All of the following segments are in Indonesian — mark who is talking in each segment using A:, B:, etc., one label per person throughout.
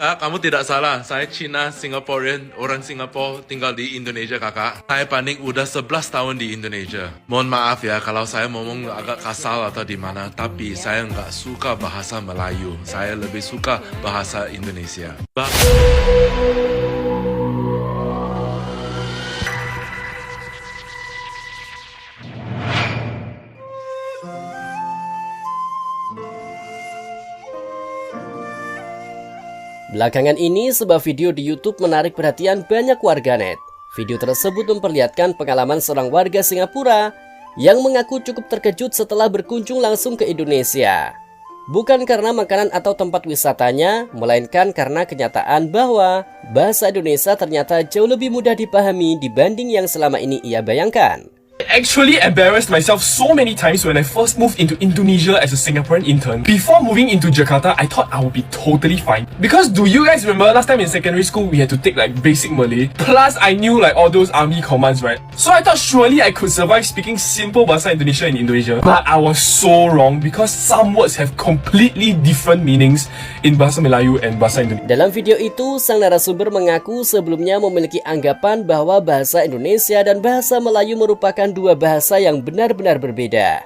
A: Kamu tidak salah. Saya Cina, Singaporean, orang Singapura tinggal di Indonesia, kakak. Saya panik udah 11 tahun di Indonesia. Mohon maaf ya kalau saya ngomong agak kasar atau di mana, tapi saya nggak suka bahasa Melayu. Saya lebih suka bahasa Indonesia.
B: Belakangan ini, sebuah video di YouTube menarik perhatian banyak warganet. Video tersebut memperlihatkan pengalaman seorang warga Singapura yang mengaku cukup terkejut setelah berkunjung langsung ke Indonesia. Bukan karena makanan atau tempat wisatanya, melainkan karena kenyataan bahwa bahasa Indonesia ternyata jauh lebih mudah dipahami dibanding yang selama ini ia bayangkan.
C: I actually embarrassed myself so many times when I first moved into Indonesia as a Singaporean intern. Before moving into Jakarta, I thought I would be totally fine. Because do you guys remember last time in secondary school we had to take like basic Malay? Plus I knew like all those army commands, right? So I thought surely I could survive speaking simple Bahasa Indonesia in Indonesia. But I was so wrong because some words have completely different meanings in Bahasa Melayu and Bahasa Indonesia.
B: Dalam video itu, sang narasumber mengaku sebelumnya memiliki anggapan bahwa bahasa Indonesia dan bahasa Melayu merupakan dua bahasa yang benar-benar berbeda.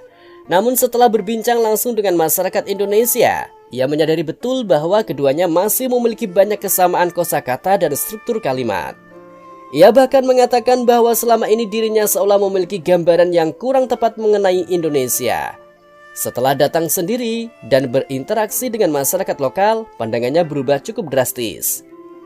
B: Namun setelah berbincang langsung dengan masyarakat Indonesia, ia menyadari betul bahwa keduanya masih memiliki banyak kesamaan kosakata dan struktur kalimat. Ia bahkan mengatakan bahwa selama ini dirinya seolah memiliki gambaran yang kurang tepat mengenai Indonesia. Setelah datang sendiri dan berinteraksi dengan masyarakat lokal, pandangannya berubah cukup drastis.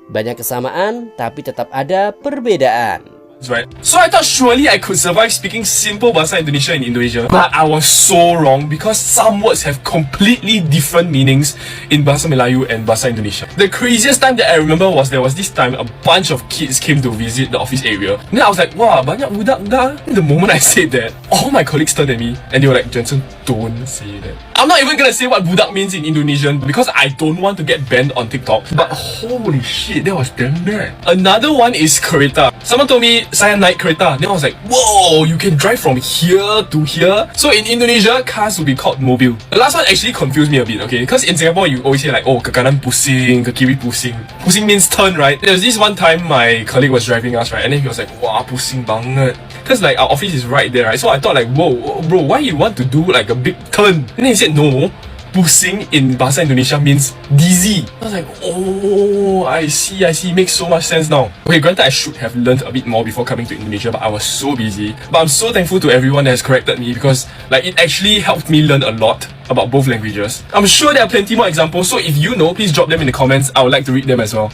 B: Banyak kesamaan, tapi tetap ada perbedaan.
C: Right. So I thought surely I could survive speaking simple Bahasa Indonesia in Indonesia. But I was so wrong because some words have completely different meanings in Bahasa Melayu and Bahasa Indonesia. The craziest time that I remember was there was this time a bunch of kids came to visit the office area. And then I was like, wow, banyak budak-budak. The moment I said that, all my colleagues turned at me and they were like, Jensen, don't say that. I'm not even gonna say what budak means in Indonesian because I don't want to get banned on TikTok. But holy shit, that was damn bad. Another one is kereta. Someone told me saya naik kereta. Then I was like, whoa, you can drive from here to here. So in Indonesia, cars will be called mobil. The last one actually confused me a bit, okay? Because in Singapore, you always hear like, oh, ke kanan pusing, ke kiri pusing. Pusing means turn, right? There was this one time my colleague was driving us, right? And then he was like, wah, pusing banget. Because like our office is right there, right? So I thought like, whoa, bro, why you want to do like a big turn? And then he said, no. Pusing in Bahasa Indonesia means dizzy. I was like, oh, I see, makes so much sense now. Okay, granted I should have learned a bit more before coming to Indonesia, but I was so busy. But I'm so thankful to everyone that has corrected me because like it actually helped me learn a lot about both languages. I'm sure there are plenty more examples, so if you know, please drop them in the comments. I would like to read them as well.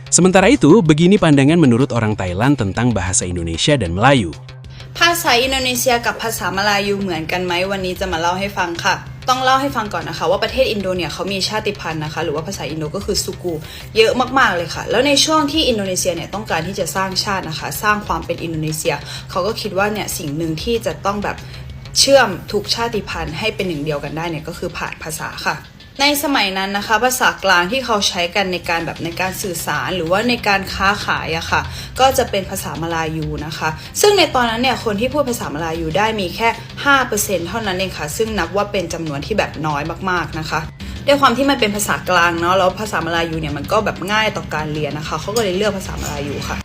D: Sementara itu, begini pandangan menurut orang Thailand tentang bahasa Indonesia dan Melayu.
E: ภาษาอินโดนีเซียกับภาษามาลายูเหมือนกันไหมวันนี้จะมาเล่าให้ฟังค่ะต้องเล่าให้ฟังก่อนนะคะว่าประเทศอินโดเนี่ยเขามีชาติพันธุ์นะคะหรือว่าภาษาอินโดก็คือซูกูเยอะมากๆเลยค่ะแล้วในช่วงที่อินโดนีเซียเนี่ยต้องการที่จะสร้างชาตินะคะสร้างความเป็นอินโดนีเซียเขาก็คิดว่าเนี่ยสิ่งหนึ่งที่จะต้องแบบเชื่อมทุกชาติพันธุ์ให้เป็นหนึ่งเดียวกันได้เนี่ยก็คือผ่านภาษาค่ะในสมัยนั้นนะคะภาษากลางที่เขาใช้กันในการสื่อสารหรือว่าในการค้าขายอะค่ะก็จะเป็นภาษามลายูนะคะซึ่งในตอนนั้นเนี่ยคนที่พูดภาษามลายูได้มีแค่ 5% เท่านั้นเองค่ะซึ่งนับว่าเป็นจำนวนที่แบบน้อยมากๆนะคะด้วยความที่มันเป็นภาษากลางเนาะแล้วภาษามลายูเนี่ยมันก็แบบง่ายต่อการเรียนนะคะเขาก็เลยเลือกภาษามลายูค่ะ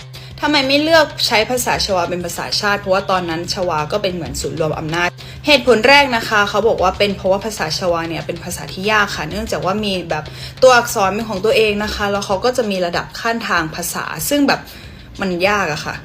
E: ทำไมไม่เลือกใช้ภาษาชวาเป็นภาษาชาติเพราะว่าตอนนั้นชวาก็เป็นเหมือนศูนย์รวมอำนาจเหตุผลแรกนะคะเขาบอกว่าเป็นเพราะว่าภาษาชวาเนี่ยเป็นภาษาที่ยากค่ะเนื่องจากว่ามีแบบตัวอักษรเป็นของตัวเองนะคะแล้วเขาก็จะมีระดับขั้นทางภาษาซึ่งแบบมันยากอะค่ะ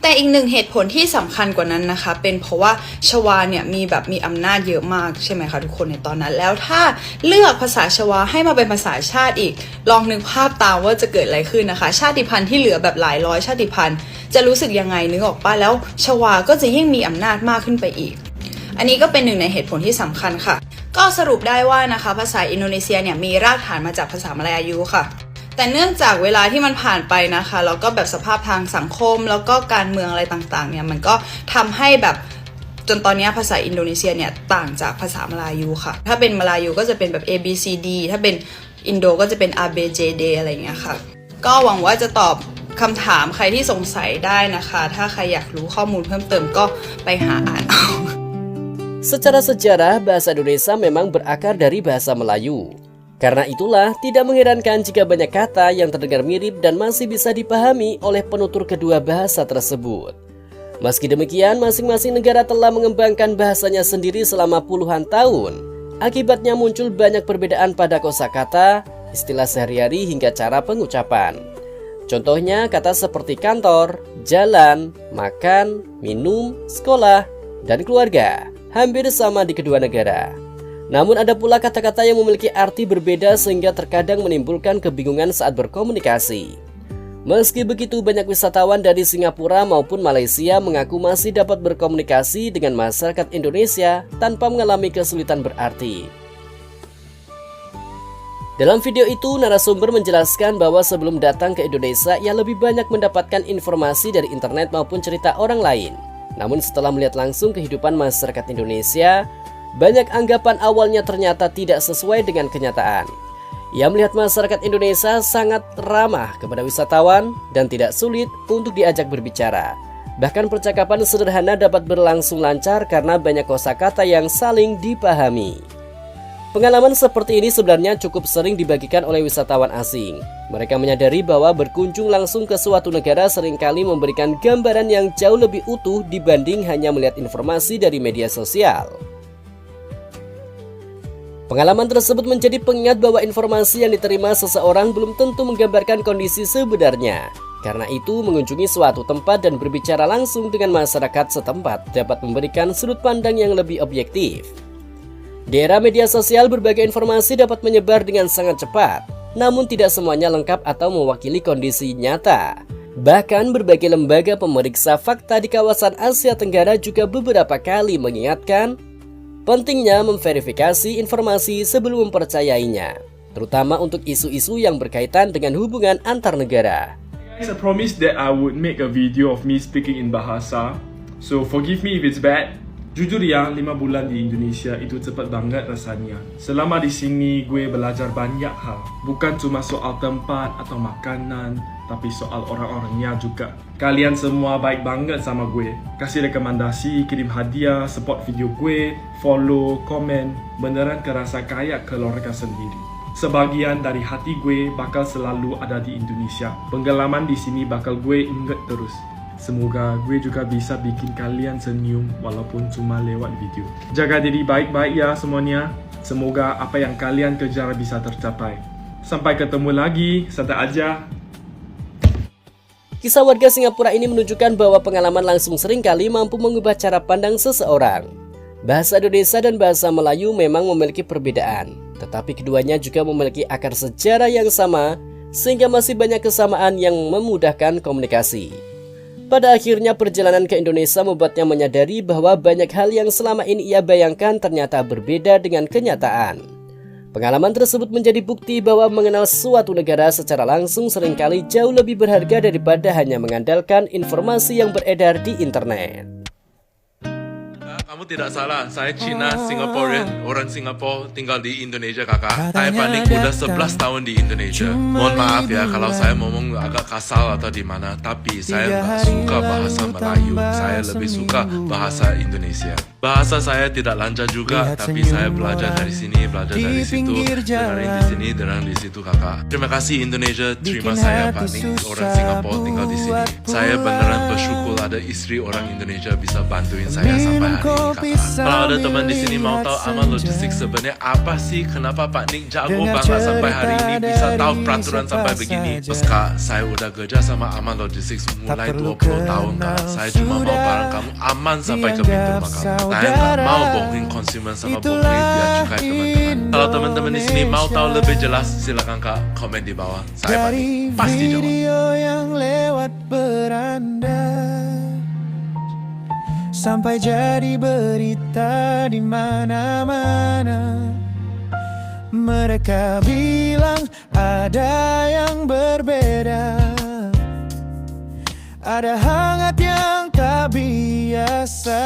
E: แต่อีกหนึ่งเหตุผลที่สำคัญกว่านั้นนะคะเป็นเพราะว่าชวาเนี่ยมีอำนาจเยอะมากใช่ไหมคะทุกคนในตอนนั้นแล้วถ้าเลือกภาษาชวาให้มาเป็นภาษาชาติอีกลองนึกภาพตามว่าจะเกิดอะไรขึ้นนะคะชาติพันธุ์ที่เหลือแบบหลายร้อยชาติพันธุ์จะรู้สึกยังไงนึกออกป่ะแล้วชวาก็จะยิ่งมีอำนาจมากขึ้นไปอีกอันนี้ก็เป็นหนึ่งในเหตุผลที่สำคัญค่ะก็สรุปได้ว่านะคะภาษาอินโดนีเซียเนี่ยมีรากฐานมาจากภาษามลายูค่ะแต่เนื่องจากเวลาที่มันผ่านไปนะคะแล้วก็แบบสภาพทางสังคมแล้วก็การเมืองอะไรต่างๆเนี่ยมันก็ทำให้แบบจนตอนนี้ภาษาอินโดนีเซียเนี่ยต่างจากภาษามลายูค่ะถ้าเป็นมลายูก็จะเป็นแบบ A B C D ถ้าเป็นอินโดก็จะเป็น A B J D อะไรอย่างเงี้ยค่ะก็หวังว่าจะตอบคำถามใครที่สงสัยได้นะคะถ้าใครอยากรู้ข้อมูลเพิ่มเติมก็ไปหาอ่านเอา
B: Secara sejarah, bahasa Indonesia memang berakar dari bahasa Melayu. Karena itulah tidak mengherankan jika banyak kata yang terdengar mirip dan masih bisa dipahami oleh penutur kedua bahasa tersebut. Meski demikian, masing-masing negara telah mengembangkan bahasanya sendiri selama puluhan tahun. Akibatnya muncul banyak perbedaan pada kosakata, istilah sehari-hari hingga cara pengucapan. Contohnya kata seperti kantor, jalan, makan, minum, sekolah, dan keluarga hampir sama di kedua negara. Namun ada pula kata-kata yang memiliki arti berbeda sehingga terkadang menimbulkan kebingungan saat berkomunikasi. Meski begitu, banyak wisatawan dari Singapura maupun Malaysia mengaku masih dapat berkomunikasi dengan masyarakat Indonesia tanpa mengalami kesulitan berarti. Dalam video itu, narasumber menjelaskan bahwa sebelum datang ke Indonesia, ia lebih banyak mendapatkan informasi dari internet maupun cerita orang lain. Namun setelah melihat langsung kehidupan masyarakat Indonesia, banyak anggapan awalnya ternyata tidak sesuai dengan kenyataan. Ia melihat masyarakat Indonesia sangat ramah kepada wisatawan dan tidak sulit untuk diajak berbicara. Bahkan percakapan sederhana dapat berlangsung lancar karena banyak kosakata yang saling dipahami. Pengalaman seperti ini sebenarnya cukup sering dibagikan oleh wisatawan asing. Mereka menyadari bahwa berkunjung langsung ke suatu negara seringkali memberikan gambaran yang jauh lebih utuh dibanding hanya melihat informasi dari media sosial. Pengalaman tersebut menjadi pengingat bahwa informasi yang diterima seseorang belum tentu menggambarkan kondisi sebenarnya. Karena itu, mengunjungi suatu tempat dan berbicara langsung dengan masyarakat setempat dapat memberikan sudut pandang yang lebih objektif. Di era media sosial, berbagai informasi dapat menyebar dengan sangat cepat, namun tidak semuanya lengkap atau mewakili kondisi nyata. Bahkan berbagai lembaga pemeriksa fakta di kawasan Asia Tenggara juga beberapa kali mengingatkan pentingnya memverifikasi informasi sebelum mempercayainya, terutama untuk isu-isu yang berkaitan dengan hubungan antar negara.
C: Guys, I promised that I would make a video of me speaking in Bahasa. So forgive me if it's bad. Jujur ya, 5 bulan di Indonesia itu cepat banget rasanya. Selama di sini gue belajar banyak hal. Bukan cuma soal tempat atau makanan, tapi soal orang-orangnya juga. Kalian semua baik banget sama gue. Kasih rekomendasi, kirim hadiah, support video gue, follow, komen. Beneran kerasa kayak keluarga sendiri. Sebagian dari hati gue bakal selalu ada di Indonesia. Pengalaman di sini bakal gue inget terus. Semoga gue juga bisa bikin kalian senyum walaupun cuma lewat video. Jaga diri baik-baik ya semuanya. Semoga apa yang kalian kejar bisa tercapai. Sampai ketemu lagi, santai aja.
B: Kisah warga Singapura ini menunjukkan bahwa pengalaman langsung seringkali mampu mengubah cara pandang seseorang. Bahasa Indonesia dan bahasa Melayu memang memiliki perbedaan, tetapi keduanya juga memiliki akar sejarah yang sama, sehingga masih banyak kesamaan yang memudahkan komunikasi. Pada akhirnya perjalanan ke Indonesia membuatnya menyadari bahwa banyak hal yang selama ini ia bayangkan ternyata berbeda dengan kenyataan. Pengalaman tersebut menjadi bukti bahwa mengenal suatu negara secara langsung seringkali jauh lebih berharga daripada hanya mengandalkan informasi yang beredar di internet.
A: Kamu tidak salah, saya Cina, Singaporean, orang Singapura tinggal di Indonesia kakak. Saya panik udah 11 tahun di Indonesia. Mohon maaf ya kalau saya ngomong agak kasar atau di mana, tapi saya nggak suka bahasa Melayu. Saya lebih suka bahasa Indonesia. Bahasa saya tidak lancar juga, tapi saya belajar dari sini, belajar dari situ, dengerin di sini, dengerin di situ kakak. Terima kasih Indonesia, terima saya Pak Ning, orang Singapura tinggal di sini. Saya beneran bersyukur ada istri orang Indonesia bisa bantuin saya sampai hari ini kakak. Kalau ada teman di sini mau tahu Aman Logistics sebenarnya apa sih, kenapa Pak Ning jago banget sampai hari ini bisa tahu peraturan sampai begini. Terus kak, saya udah kerja sama Aman Logistics mulai 20 tahun kak. Saya cuma mau barang kamu aman sampai ke pintu rumah kamu. Saya nggak mau bohongin konsumen sama bohongin bea cukai teman-teman. Kalau teman-teman di sini mau tahu lebih jelas, silakan kak komen di bawah. Saya pasti jawab.
F: Yang lewat beranda sampai jadi berita di mana-mana. Mereka bilang ada yang berbeda, ada hangat yang tak biasa.